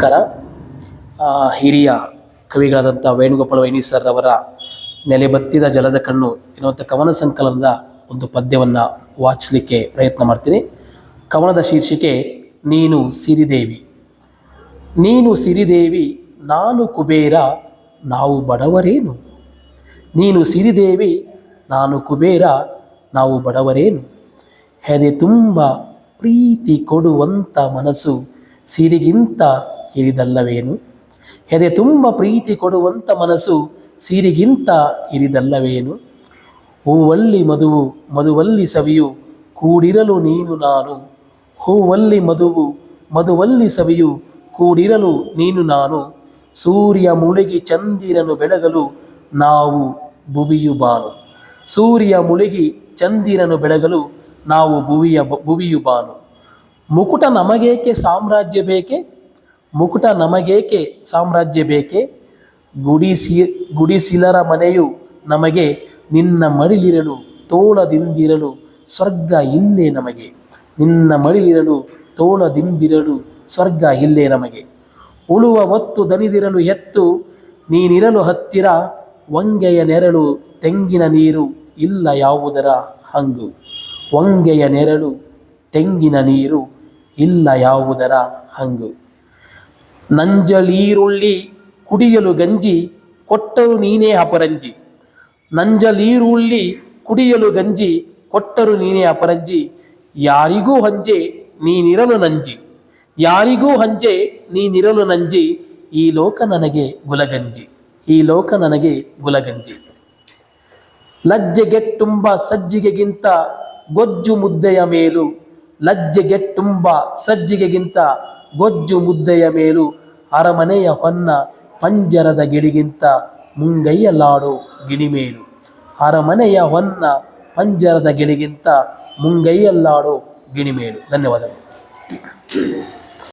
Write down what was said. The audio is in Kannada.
ನಮಸ್ಕಾರ. ಹಿರಿಯ ಕವಿಗಳಾದಂಥ ವೇಣುಗೋಪಾಲ ವೈನಿ ಸರ್ ಅವರ ನೆಲೆಬತ್ತಿದ ಜಲದ ಕಣ್ಣು ಎನ್ನುವಂಥ ಕವನ ಸಂಕಲನದ ಒಂದು ಪದ್ಯವನ್ನು ವಾಚಿಸಲಿಕ್ಕೆ ಪ್ರಯತ್ನ ಮಾಡ್ತೀನಿ. ಕವನದ ಶೀರ್ಷಿಕೆ ನೀನು ಸಿರಿದೇವಿ. ನೀನು ಸಿರಿದೇವಿ, ನಾನು ಕುಬೇರ, ನಾವು ಬಡವರೇನು. ನೀನು ಸಿರಿದೇವಿ, ನಾನು ಕುಬೇರ, ನಾವು ಬಡವರೇನು. ಹೆದೆ ತುಂಬ ಪ್ರೀತಿ ಕೊಡುವಂಥ ಮನಸ್ಸು ಸಿರಿಗಿಂತ ಹಿರಿದಲ್ಲವೇನು. ಹೆದೆ ತುಂಬ ಪ್ರೀತಿ ಕೊಡುವಂಥ ಮನಸ್ಸು ಸಿರಿಗಿಂತ ಹಿರಿದಲ್ಲವೇನು. ಹೂವಲ್ಲಿ ಮಧುವು ಮಧುವಲ್ಲಿ ಸವಿಯು ಕೂಡಿರಲು ನೀನು ನಾನು. ಹೂವಲ್ಲಿ ಮಧುವು ಮಧುವಲ್ಲಿ ಸವಿಯು ಕೂಡಿರಲು ನೀನು ನಾನು. ಸೂರ್ಯ ಮುಳುಗಿ ಚಂದಿರನು ಬೆಳಗಲು ನಾವು ಭುವಿಯು ಬಾನು. ಸೂರ್ಯ ಮುಳುಗಿ ಚಂದಿರನು ಬೆಳಗಲು ನಾವು ಭುವಿಯು ಬಾನು. ಮುಕುಟ ನಮಗೇಕೆ ಸಾಮ್ರಾಜ್ಯ ಬೇಕೆ. ಮುಕುಟ ನಮಗೇಕೆ ಸಾಮ್ರಾಜ್ಯ ಬೇಕೆ. ಗುಡಿಸಿಲರ ಮನೆಯು ನಮಗೆ ನಿನ್ನ ಮಡಿಲಿರಲು ತೋಳದಿಂದಿರಲು ಸ್ವರ್ಗ ಇಲ್ಲೇ ನಮಗೆ. ನಿನ್ನ ಮಡಿಲಿರಲು ತೋಳದಿಂಬಿರಲು ಸ್ವರ್ಗ ಇಲ್ಲೇ ನಮಗೆ. ಉಳುವ ಹೊತ್ತು ದನಿದಿರಲು ಎತ್ತು ನೀನಿರಲು ಹತ್ತಿರ. ವಂಗೆಯ ನೆರಳು ತೆಂಗಿನ ನೀರು ಇಲ್ಲ ಯಾವುದರ ಹಂಗು. ವಂಗೆಯ ನೆರಳು ತೆಂಗಿನ ನೀರು ಇಲ್ಲ ಯಾವುದರ ಹಂಗು. ನಂಜಲೀರುಳ್ಳಿ ಕುಡಿಯಲು ಗಂಜಿ ಕೊಟ್ಟರು ನೀನೇ ಅಪರಂಜಿ. ನಂಜಲೀರುಳ್ಳಿ ಕುಡಿಯಲು ಗಂಜಿ ಕೊಟ್ಟರು ನೀನೇ ಅಪರಂಜಿ. ಯಾರಿಗೂ ಹಂಜೆ ನೀನಿರಲು ನಂಜಿ. ಯಾರಿಗೂ ಹಂಜೆ ನೀನಿರಲು ನಂಜಿ. ಈ ಲೋಕ ನನಗೆ ಗುಲಗಂಜಿ. ಈ ಲೋಕ ನನಗೆ ಗುಲಗಂಜಿ. ಲಜ್ಜೆಗೆಟ್ಟುಂಬ ಸಜ್ಜಿಗೆಗಿಂತ ಗೊಜ್ಜು ಮುದ್ದೆಯ ಮೇಲು. ಲಜ್ಜೆಗೆಟ್ಟುಂಬ ಸಜ್ಜಿಗೆಗಿಂತ ಗೊಜ್ಜು ಮುದ್ದೆಯ ಮೇಲು. ಅರಮನೆಯ ಹೊನ್ನ ಪಂಜರದ ಗಿಳಿಗಿಂತ ಮುಂಗೈಯಲ್ಲಾಡೋ ಗಿಣಿಮೇಲು. ಅರಮನೆಯ ಹೊನ್ನ ಪಂಜರದ ಗಿಳಿಗಿಂತ ಮುಂಗೈಯಲ್ಲಾಡೋ ಗಿಣಿಮೇಲು. ಧನ್ಯವಾದಗಳು.